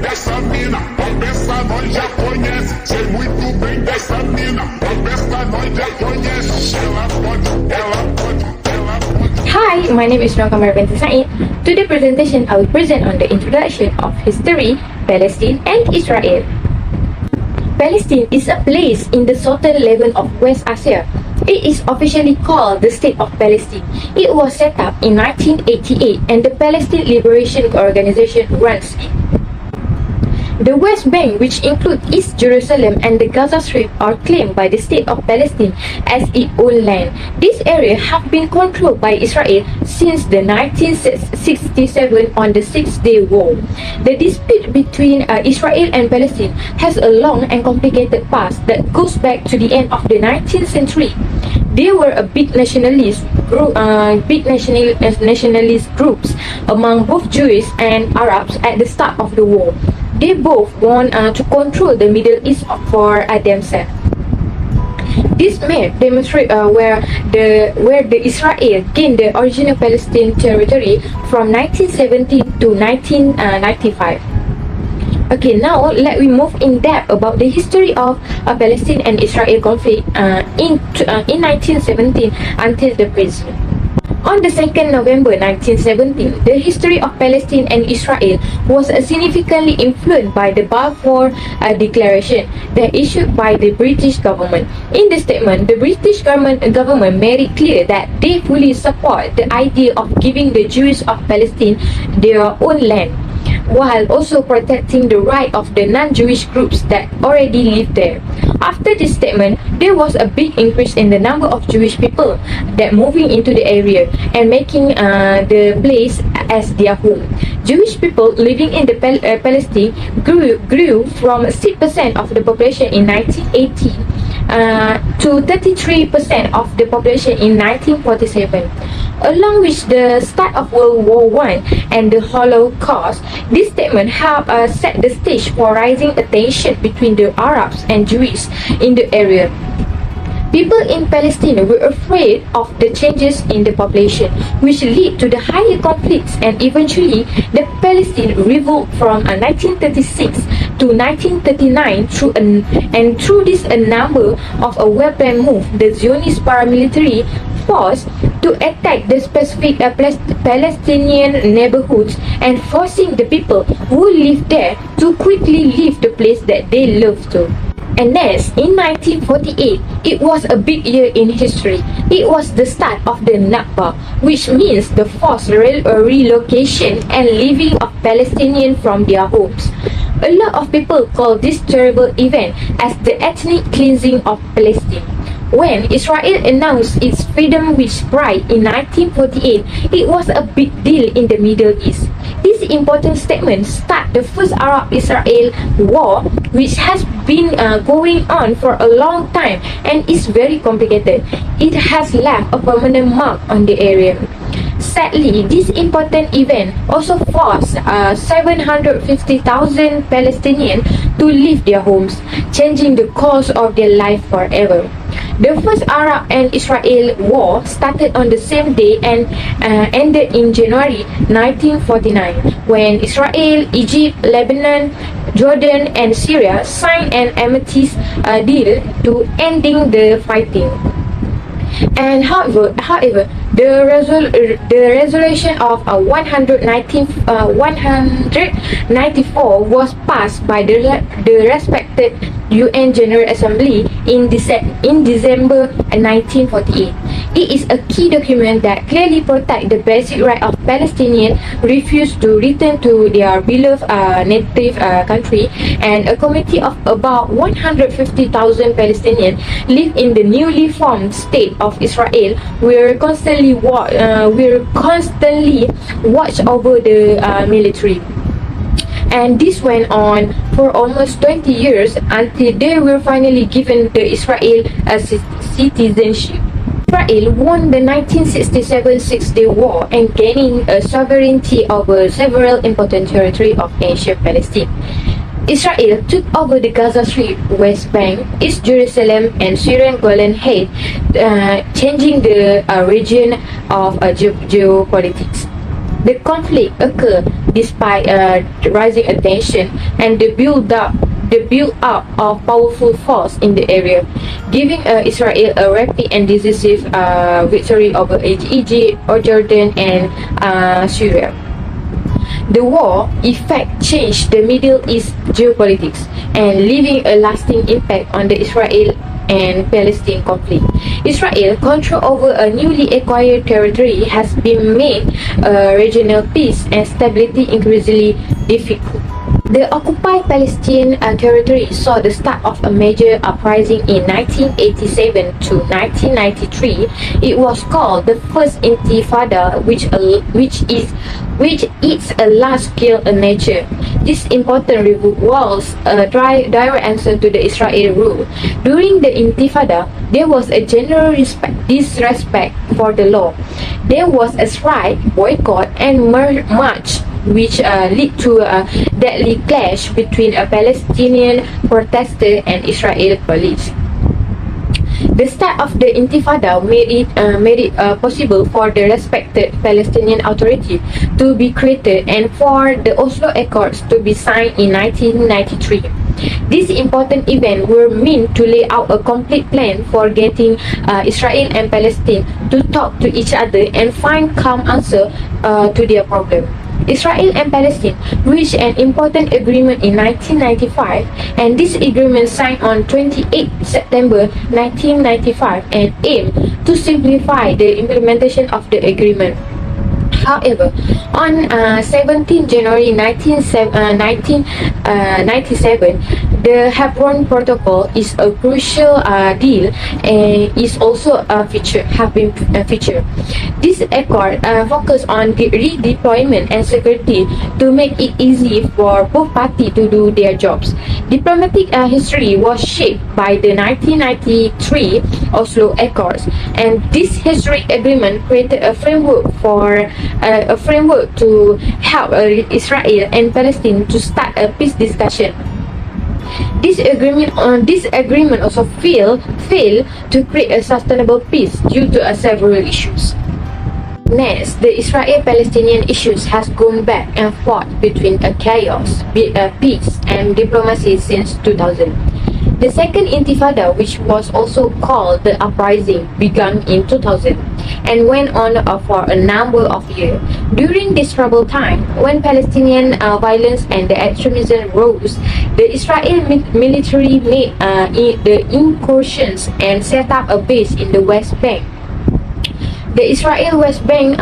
bem dessa mina, a peça nós já conhece. Sei muito bem dessa mina, a peça nós já conhece. Ela pode, ela pode, ela pode. Hi, my name is Nokamar Binti Said. Today presentation I will present on the introduction of history, Palestine and Israel. Palestine is a place in the southern level of West Asia. It is officially called the State of Palestine. It was set up in 1988 and the Palestine Liberation Organization runs it. The West Bank, which includes East Jerusalem and the Gaza Strip, are claimed by the State of Palestine as its own land. This area have been controlled by Israel since the 1967 on the Six-Day War. The dispute between Israel and Palestine has a long and complicated past that goes back to the end of the 19th century. There were a big nationalist groups among both Jews and Arabs at the start of the war. They both want to control the Middle East for themselves. This map demonstrates where the Israel gained the original Palestinian territory from 1917 to 1995. Okay, now let we move in depth about the history of Palestine and Israel conflict in 1917 until the present. On the 2nd November 1917, the history of Palestine and Israel was significantly influenced by the Balfour Declaration that issued by the British government. In the statement, the British government made it clear that they fully support the idea of giving the Jews of Palestine their own land, while also protecting the right of the non-Jewish groups that already live there. After this statement, there was a big increase in the number of Jewish people that moving into the area and making the place as their home. Jewish people living in the Palestine grew from 6% of the population in 1980 to 33% of the population in 1947. Along with the start of World War I and the Holocaust, this statement helped set the stage for rising tension between the Arabs and Jews in the area. People in Palestine were afraid of the changes in the population, which led to the higher conflicts, and eventually the Palestine revolt from 1936 to 1939 through this a number of a well-planned move, the Zionist paramilitary force to attack the specific Palestinian neighborhoods and forcing the people who live there to quickly leave the place that they love to. And thus, in 1948, it was a big year in history. It was the start of the Nakba, which means the forced relocation and leaving of Palestinians from their homes. A lot of people call this terrible event as the ethnic cleansing of Palestine. When Israel announced its freedom with pride in 1948, it was a big deal in the Middle East. This important statement started the first Arab-Israel war, which has been going on for a long time and is very complicated. It has left a permanent mark on the area. Sadly, this important event also forced 750,000 Palestinians to leave their homes, changing the course of their life forever. The first Arab and Israel war started on the same day and ended in January 1949, when Israel, Egypt, Lebanon, Jordan and Syria signed an amnesty deal to ending the fighting. And however, the resolution of 194 was passed by the respected UN General Assembly in December 1948. It is a key document that clearly protects the basic right of Palestinians refuse to return to their beloved native country, and a community of about 150,000 Palestinians live in the newly formed state of Israel. Will constantly watch over the military. And this went on for almost 20 years until they were finally given the Israel citizenship. Israel won the 1967 Six-Day War and gaining a sovereignty over several important territories of ancient Palestine. Israel took over the Gaza Strip, West Bank, East Jerusalem, and Syrian Golan Heights, changing the region of geopolitics. The conflict occurred despite rising attention and the build-up of powerful force in the area, giving Israel a rapid and decisive victory over Egypt, or Jordan, and Syria. The war effect changed the Middle East geopolitics and leaving a lasting impact on the Israel and Palestine conflict. Israel control over a newly acquired territory has been made regional peace and stability increasingly difficult. The occupied Palestinian territory saw the start of a major uprising in 1987 to 1993. It was called the First Intifada, which is a large-scale nature. This important revolt was a direct answer to the Israeli rule. During the Intifada, there was a general disrespect for the law. There was a strike, boycott, and march, which led to a deadly clash between a Palestinian protester and Israeli police. The start of the Intifada made it possible for the respected Palestinian Authority to be created and for the Oslo Accords to be signed in 1993. These important events were meant to lay out a complete plan for getting Israel and Palestine to talk to each other and find calm answer to their problem. Israel and Palestine reached an important agreement in 1995, and this agreement signed on 28 September 1995 and aimed to simplify the implementation of the agreement. However, on 17 January 1997, the Hebron Protocol is a crucial deal and is also have been featured. This accord focuses on the redeployment and security to make it easy for both parties to do their jobs. Diplomatic history was shaped by the 1993 Oslo Accords, and this historic agreement created a framework to help Israel and Palestine to start a peace discussion. This agreement also failed to create a sustainable peace due to several issues. Next, the Israel-Palestinian issues has gone back and forth between chaos, peace, and diplomacy since 2000. The second Intifada, which was also called the Uprising, began in 2000 and went on for a number of years. During this troubled time, when Palestinian violence and the extremism rose, the Israeli military made the incursions and set up a base in the West Bank. The Israel West Bank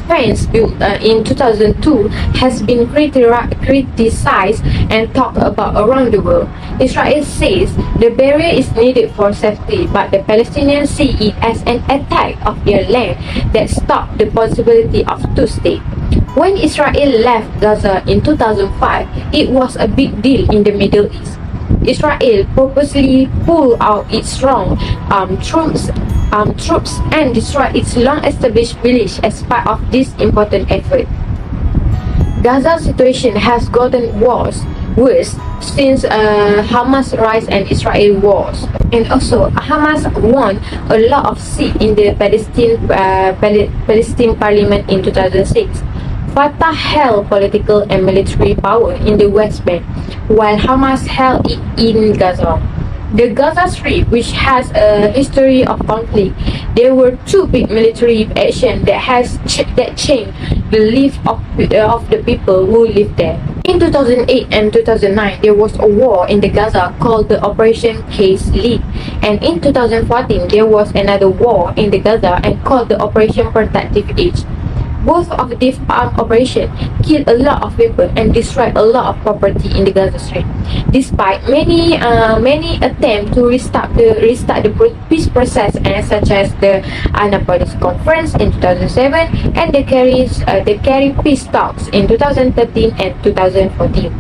fence built in 2002 has been criticized and talked about around the world. Israel says the barrier is needed for safety, but the Palestinians see it as an attack of their land that stopped the possibility of two states. When Israel left Gaza in 2005, it was a big deal in the Middle East. Israel purposely pulled out its strong troops and destroyed its long-established village as part of this important effort. Gaza's situation has gotten worse since Hamas rise and Israel wars, and also Hamas won a lot of seats in the Palestine parliament in 2006. Fatah held political and military power in the West Bank, while Hamas held it in Gaza. The Gaza Strip, which has a history of conflict, there were two big military actions that changed the life of the people who lived there. In 2008 and 2009, there was a war in the Gaza called the Operation Case Lead, and in 2014, there was another war in the Gaza and called the Operation Protective Edge. Both of these armed operations killed a lot of people and destroyed a lot of property in the Gaza Strip. Despite many attempts to restart the peace process, such as the Annapolis Conference in 2007 and the Kerry peace talks in 2013 and 2014,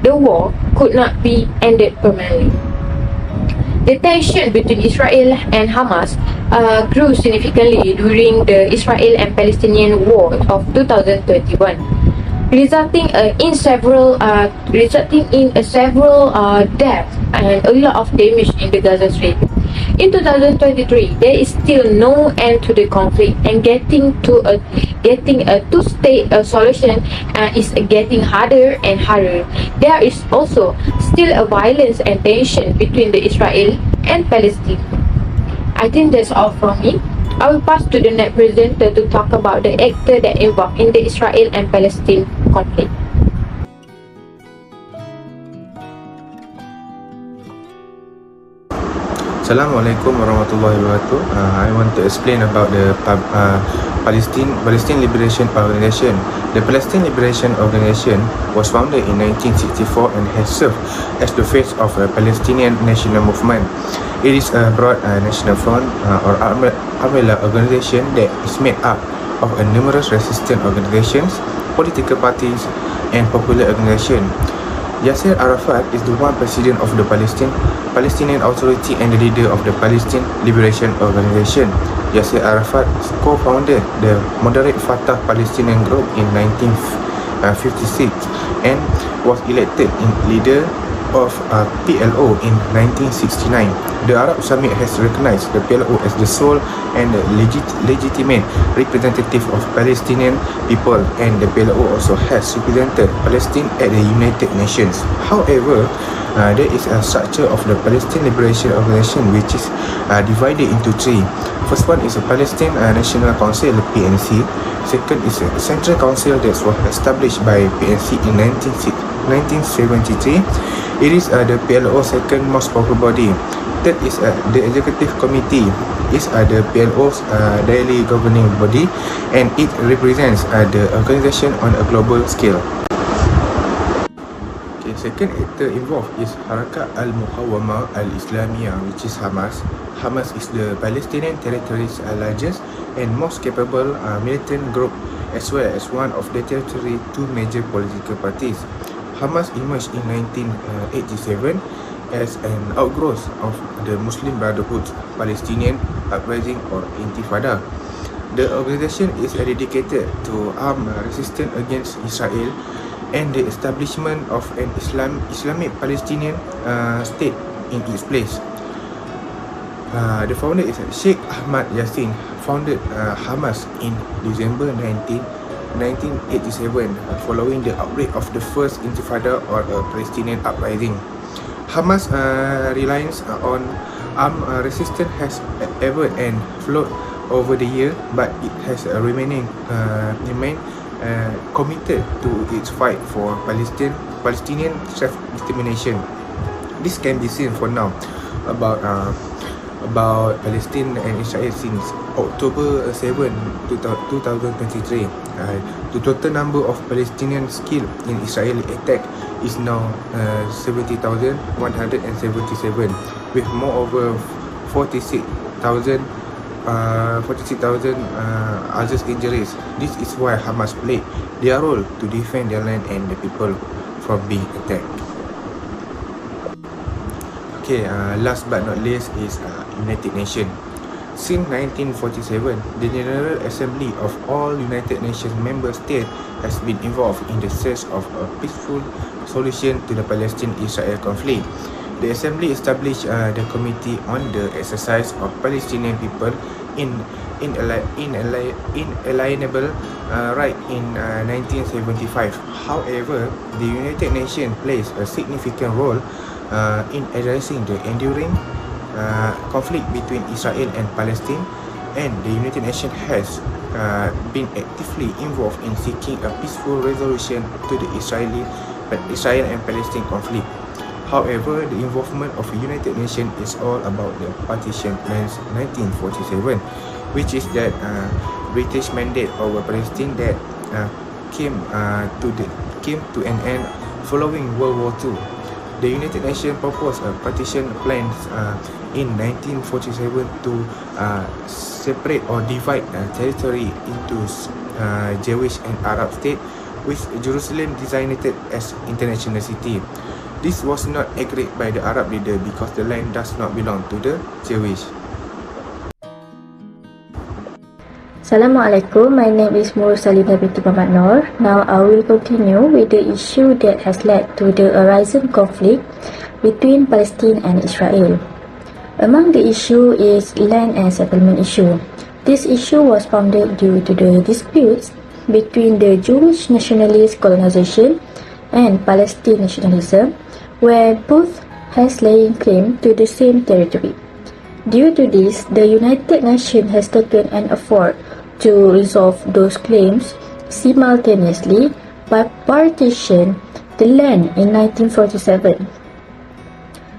the war could not be ended permanently. The tension between Israel and Hamas grew significantly during the Israel and Palestinian War of 2021, resulting in several deaths and a lot of damage in the Gaza Strip. In 2023, there is still no end to the conflict, and getting to a getting a two-state solution is getting harder and harder. There is also still a violence and tension between the Israel and Palestine. I think that's all from me. I will pass to the next presenter to talk about the actor that involved in the Israel and Palestine conflict. Assalamualaikum warahmatullahi wabarakatuh. I want to explain about the Palestine Liberation Organization. The Palestine Liberation Organization was founded in 1964 and has served as the face of a Palestinian national movement. It is a broad national front or umbrella organization that is made up of numerous resistance organizations, political parties, and popular organizations. Yasser Arafat is the one president of the Palestinian Authority and the leader of the Palestine Liberation Organization. Yasser Arafat co-founded the moderate Fatah Palestinian group in 1956 and was elected leader of PLO in 1969. The Arab Summit has recognized the PLO as the sole and legitimate representative of Palestinian people, and the PLO also has represented Palestine at the United Nations. However, there is a structure of the Palestine Liberation Organization which is divided into three. First one is a Palestine National Council, PNC. Second is a Central Council that was established by PNC in 1973. It is the PLO's second most powerful body. Third is the Executive Committee. Is the PLO's daily governing body, and it represents the organization on a global scale. Okay, second actor involved is Harakat Al-Muqawamah Al-Islamiyah, which is Hamas. Hamas is the Palestinian territory's largest and most capable militant group, as well as one of the territory's two major political parties. Hamas emerged in 1987 as an outgrowth of the Muslim Brotherhood's Palestinian Uprising or Intifada. The organization is dedicated to armed resistance against Israel and the establishment of an Islamic Palestinian state in its place. The founder is Sheikh Ahmad Yassin, founded Hamas in December 1987 following the outbreak of the first Intifada or Palestinian uprising. Hamas' reliance on armed resistance has ebbed and flowed over the year, but it has remained committed to its fight for Palestinian self-determination. This can be seen for now about Palestine and Israel since October 7, 2023. The total number of Palestinians killed in Israeli attack is now 70,177, with more over 46,000 others injuries. This is why Hamas played their role to defend their land and the people from being attacked. Okay, last but not least is United Nations. Since 1947, the General Assembly of all United Nations member states has been involved in the search of a peaceful solution to the Palestine-Israel conflict. The Assembly established the Committee on the Exercise of Palestinian People Inalienable Right in 1975. However, the United Nations plays a significant role in addressing the enduring conflict between Israel and Palestine, and the United Nations has been actively involved in seeking a peaceful resolution to the Israel and Palestine conflict. However, the involvement of the United Nations is all about the partition plans 1947, which is that British mandate over Palestine that came to an end following World War II. The United Nations proposed a partition plans in 1947 to separate or divide territory into Jewish and Arab states, with Jerusalem designated as international city. This was not agreed by the Arab leader because the land does not belong to the Jewish. Assalamualaikum, my name is Nur Salina binti Muhammad Noor. Now I will continue with the issue that has led to the arisen conflict between Palestine and Israel. Among the issue is land and settlement issue. This issue was founded due to the disputes between the Jewish nationalist colonization and Palestine nationalism, where both has laying claim to the same territory. Due to this, the United Nations has taken an effort to resolve those claims simultaneously by partition the land in 1947.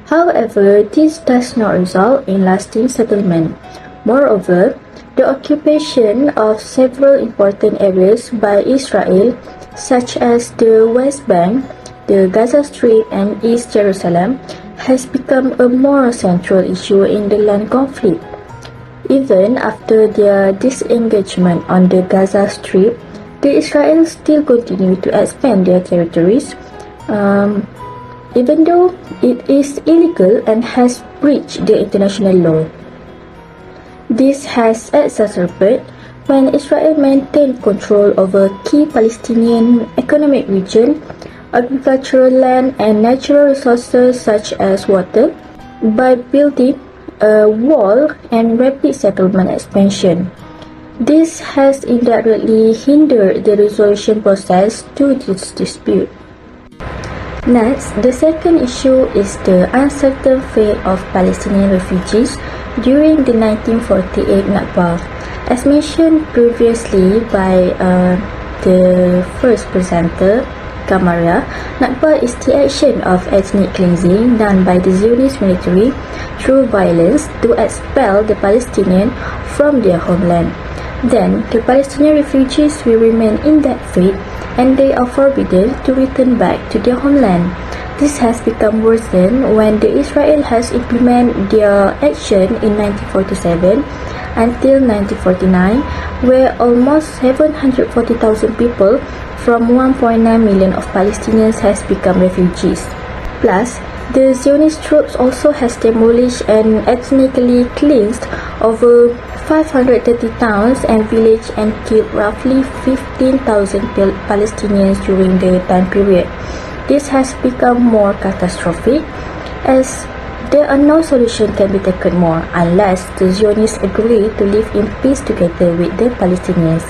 However, this does not result in lasting settlement. Moreover, the occupation of several important areas by Israel, such as the West Bank, the Gaza Strip, and East Jerusalem, has become a more central issue in the land conflict. Even after their disengagement on the Gaza Strip, the Israelis still continue to expand their territories, even though it is illegal and has breached the international law. This has exacerbated when Israel maintained control over key Palestinian economic region, agricultural land, and natural resources such as water by building a wall and rapid settlement expansion. This has indirectly hindered the resolution process to this dispute. Next, the second issue is the uncertain fate of Palestinian refugees during the 1948 Nakba. As mentioned previously by the first presenter, Kamaria, Nakba is the action of ethnic cleansing done by the Zionist military through violence to expel the Palestinians from their homeland. Then, the Palestinian refugees will remain in that fate and they are forbidden to return back to their homeland. This has become worsened when the Israel has implemented their action in 1947 until 1949, where almost 740,000 people from 1.9 million of Palestinians has become refugees. Plus, the Zionist troops also has demolished and ethnically cleansed over 530 towns and villages and killed roughly 15,000 Palestinians during the time period. This has become more catastrophic as there are no solution can be taken more unless the Zionists agree to live in peace together with the Palestinians.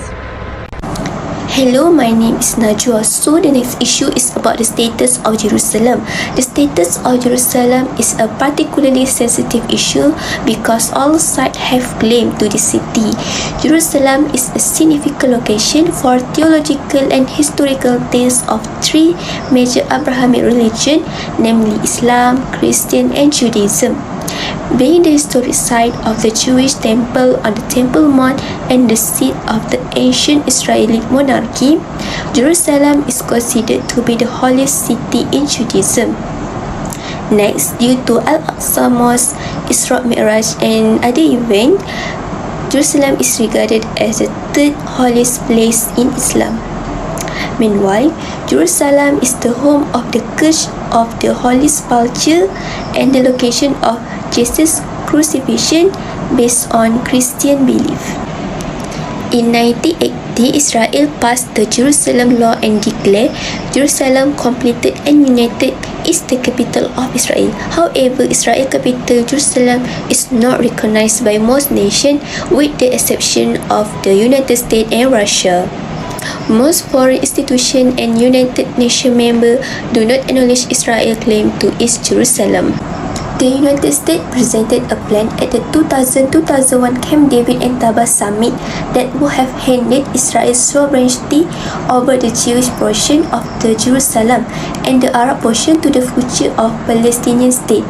Hello, my name is Najwa. So the next issue is about the status of Jerusalem. The status of Jerusalem is a particularly sensitive issue because all sides have claim to the city. Jerusalem is a significant location for theological and historical tales of three major Abrahamic religions, namely Islam, Christian, and Judaism. Being the historic site of the Jewish temple on the Temple Mount and the seat of the ancient Israeli monarchy, Jerusalem is considered to be the holiest city in Judaism. Next, due to Al-Aqsa Mosque, Isra Mi'raj, and other events, Jerusalem is regarded as the third holiest place in Islam. Meanwhile, Jerusalem is the home of the Church of the Holy Sepulchre and the location of Jesus' crucifixion based on Christian belief. In 1980, Israel passed the Jerusalem Law and declared Jerusalem completed and united is the capital of Israel. However, Israel capital Jerusalem is not recognized by most nations with the exception of the United States and Russia. Most foreign institutions and United Nations members do not acknowledge Israel's claim to East Jerusalem. The United States presented a plan at the 2000-2001 Camp David and Taba Summit that would have handed Israel's sovereignty over the Jewish portion of the Jerusalem and the Arab portion to the future of Palestinian state.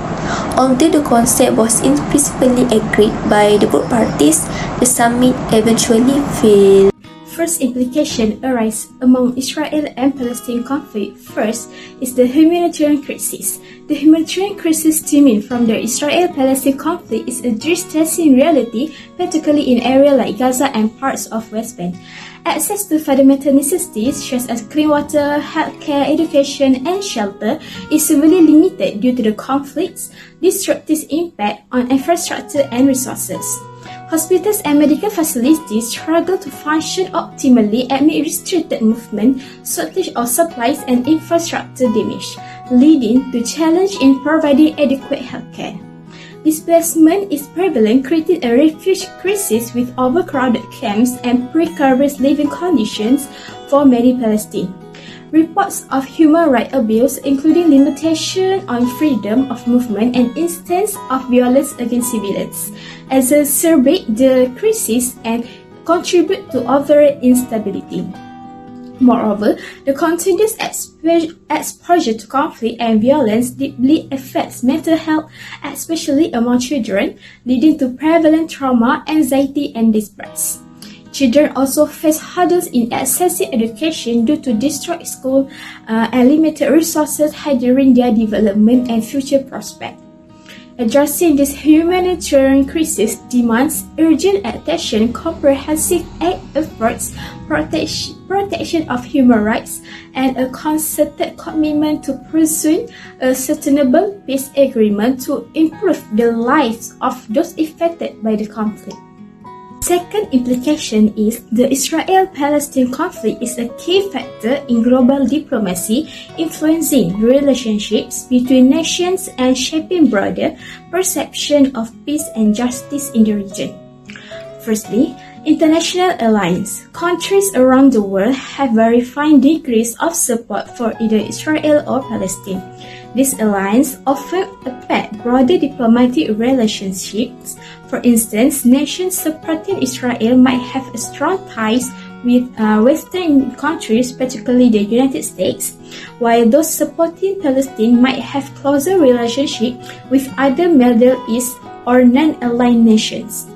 Although the concept was in principle agreed by the both parties, the summit eventually failed. First implication arise among Israel and Palestine conflict. First is the humanitarian crisis. The humanitarian crisis stemming from the Israel-Palestine conflict is a distressing reality, particularly in areas like Gaza and parts of West Bank. Access to fundamental necessities such as clean water, healthcare, education, and shelter is severely limited due to the conflict's destructive impact on infrastructure and resources. Hospitals and medical facilities struggle to function optimally amid restricted movement, shortage of supplies, and infrastructure damage, leading to challenge in providing adequate healthcare. Displacement is prevalent, creating a refugee crisis with overcrowded camps and precarious living conditions for many Palestinians. Reports of human rights abuse, including limitation on freedom of movement and instances of violence against civilians, exacerbate the crisis and contribute to overall instability. Moreover, the continuous exposure to conflict and violence deeply affects mental health, especially among children, leading to prevalent trauma, anxiety, and distress. Children also face hurdles in accessing education due to distraught school and limited resources hindering their development and future prospects. Addressing this humanitarian crisis demands urgent attention, comprehensive aid efforts, protection of human rights, and a concerted commitment to pursue a sustainable peace agreement to improve the lives of those affected by the conflict. Second implication is the Israel-Palestine conflict is a key factor in global diplomacy, influencing relationships between nations and shaping broader perception of peace and justice in the region. Firstly, international alliance. Countries around the world have varying degrees of support for either Israel or Palestine. This alliance often affects broader diplomatic relationships. For instance, nations supporting Israel might have strong ties with Western countries, particularly the United States, while those supporting Palestine might have closer relationships with other Middle East or non-aligned nations.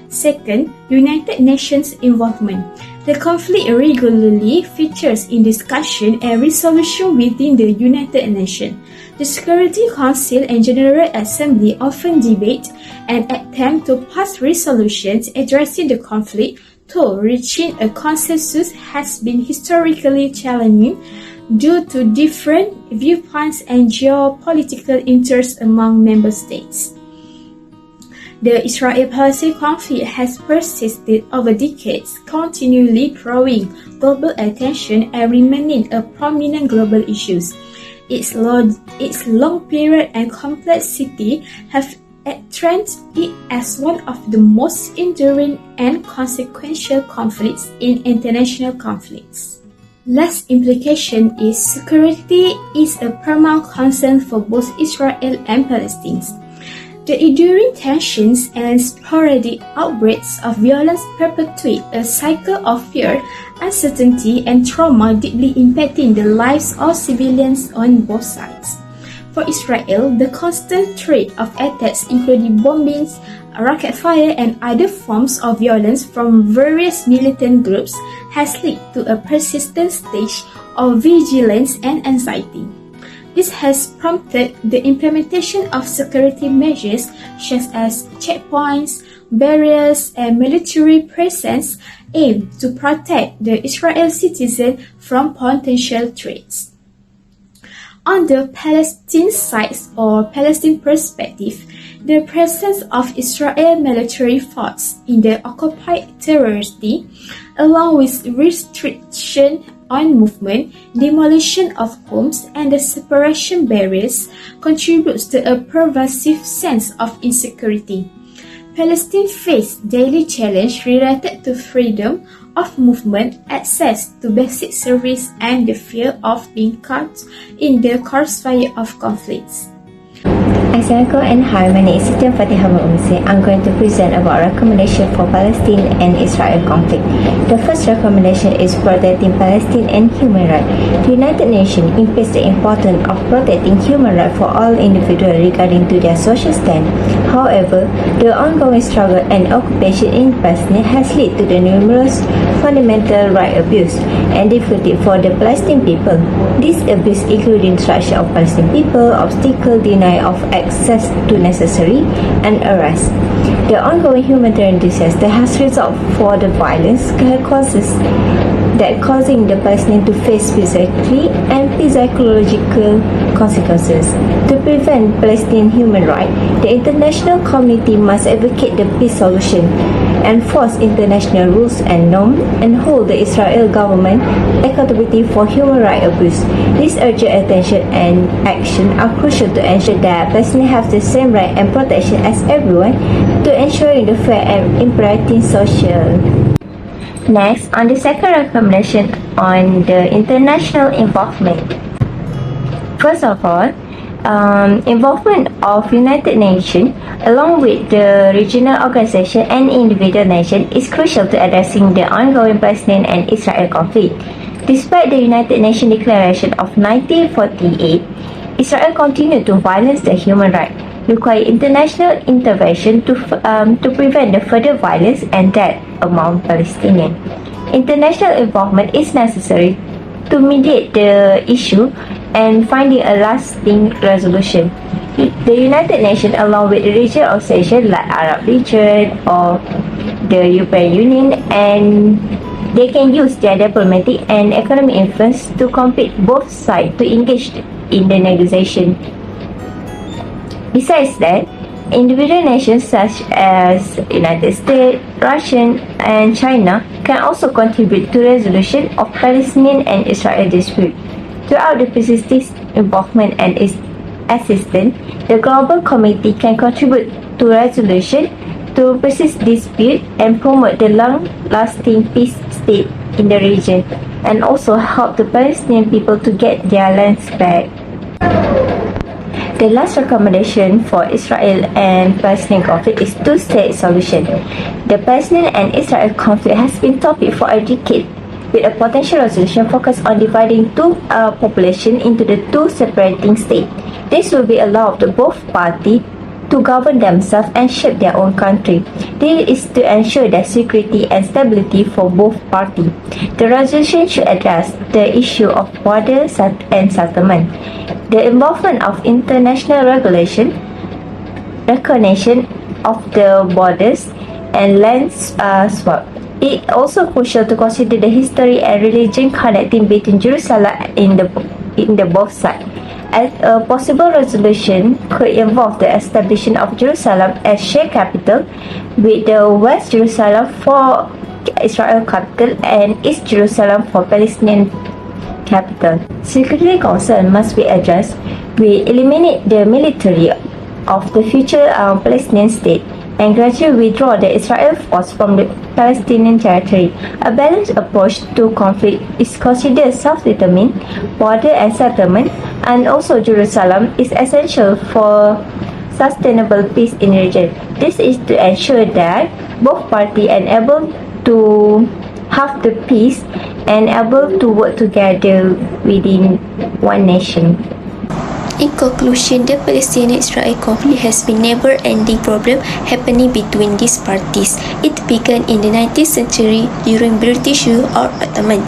Second, United Nations involvement. The conflict regularly features in discussion and resolution within the United Nations. The Security Council and General Assembly often debate and attempt to pass resolutions addressing the conflict, though reaching a consensus has been historically challenging due to different viewpoints and geopolitical interests among member states. The Israel-Palestine conflict has persisted over decades, continually drawing global attention and remaining a prominent global issue. Its long period and complexity have entrenched it as one of the most enduring and consequential conflicts in international conflicts. Last implication is security is a paramount concern for both Israel and Palestine. The enduring tensions and sporadic outbreaks of violence perpetuate a cycle of fear, uncertainty, and trauma deeply impacting the lives of civilians on both sides. For Israel, the constant threat of attacks, including bombings, rocket fire, and other forms of violence from various militant groups, has led to a persistent state of vigilance and anxiety. This has prompted the implementation of security measures such as checkpoints, barriers, and military presence aimed to protect the Israeli citizens from potential threats. On the Palestine side or Palestine perspective, the presence of Israeli military forces in the occupied territory, along with restriction on movement, demolition of homes, and the separation barriers, contributes to a pervasive sense of insecurity. Palestine face daily challenges related to freedom of movement, access to basic service, and the fear of being caught in the crossfire of conflicts. Assalamualaikum and hi, my name is Siti Fatihah Umsi. I'm going to present about recommendation for Palestine and Israel conflict. The first recommendation is protecting Palestine and human rights. The United Nations implies the importance of protecting human rights for all individuals regarding to their social stand. However, the ongoing struggle and occupation in Palestine has led to the numerous fundamental right abuse and difficulty for the Palestinian people. This abuse including destruction of Palestinian people, obstacle, denial of access to necessary, and arrest. The ongoing humanitarian disaster has resulted for the violence causing the Palestinians to face physically and psychological consequences. To prevent Palestinian human rights, the international community must advocate the peace solution enforce international rules and norms and hold the Israel government accountability for human rights abuse. This urgent attention and action are crucial to ensure that Palestinians have the same right and protection as everyone, to ensuring the fair and imperative social. Next, on the second recommendation on the international involvement. First of all, involvement of United Nations along with the regional organization and individual nations is crucial to addressing the ongoing Palestinian and Israel conflict. Despite the United Nations Declaration of 1948, Israel continued to violate the human rights, require international intervention to prevent the further violence and death among Palestinians. International involvement is necessary to mediate the issue and finding a lasting resolution. The United Nations, along with the regional organizations like Arab Region or the European Union, and they can use their diplomatic and economic influence to compete both sides to engage in the negotiation. Besides that, individual nations such as United States, Russia, and China can also contribute to resolution of Palestinian and Israel dispute. Throughout the persistent involvement and assistance, the global community can contribute to resolution to persist dispute and promote the long-lasting peace state in the region, and also help the Palestinian people to get their lands back. The last recommendation for Israel and Palestinian conflict is two-state solution. The Palestinian and Israel conflict has been topic for a decade, with a potential resolution focused on dividing two populations into the two separating states. This will be allowed to both parties to govern themselves and shape their own country. This is to ensure their security and stability for both parties. The resolution should address the issue of border and settlement, the involvement of international recognition of the borders, and land swap. It is also crucial to consider the history and religion connecting between Jerusalem in the both sides. As a possible resolution could involve the establishment of Jerusalem as shared capital, with the West Jerusalem for Israel capital and East Jerusalem for Palestinian capital. Security concern must be addressed. We eliminate the military of the future Palestinian state and gradually withdraw the Israel force from the Palestinian territory. A balanced approach to conflict is considered self-determined border and settlement, and also Jerusalem is essential for sustainable peace in the region. This is to ensure that both parties are able to have the peace and able to work together within one nation. In conclusion, the Palestinian-Israel conflict has been a never-ending problem happening between these parties. It began in the 19th century during British rule or Ottoman.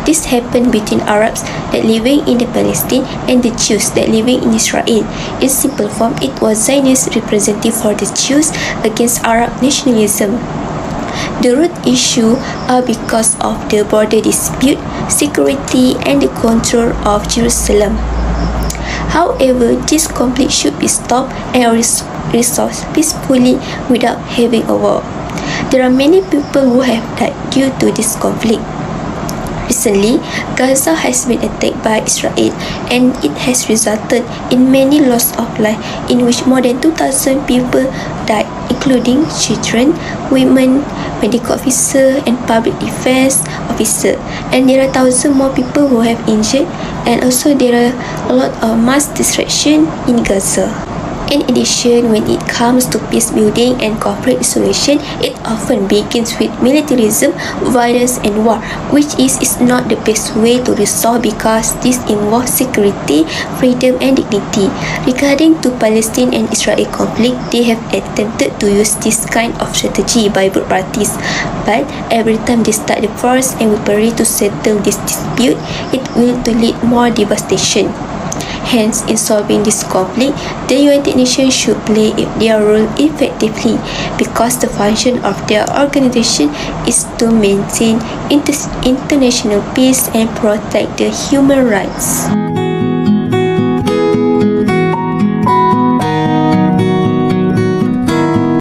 This happened between Arabs that living in the Palestine and the Jews that living in Israel. In simple form, it was Zionist representative for the Jews against Arab nationalism. The root issue are because of the border dispute, security, and the control of Jerusalem. However, this conflict should be stopped and resolved peacefully without having a war. There are many people who have died due to this conflict. Recently, Gaza has been attacked by Israel, and it has resulted in many loss of life, in which more than 2,000 people died, including children, women, medical officers, and public defense officers. And there are thousands more people who have injured, and also there are a lot of mass destruction in Gaza. In addition, when it comes to peace building and conflict resolution, it often begins with militarism, violence, and war, which is not the best way to resolve because this involves security, freedom, and dignity. Regarding to Palestine and Israel conflict, they have attempted to use this kind of strategy by both parties, but every time they start the force and prepare to settle this dispute, it will lead more devastation. Hence, in solving this conflict, the United Nations should play their role effectively because the function of their organization is to maintain international peace and protect the human rights.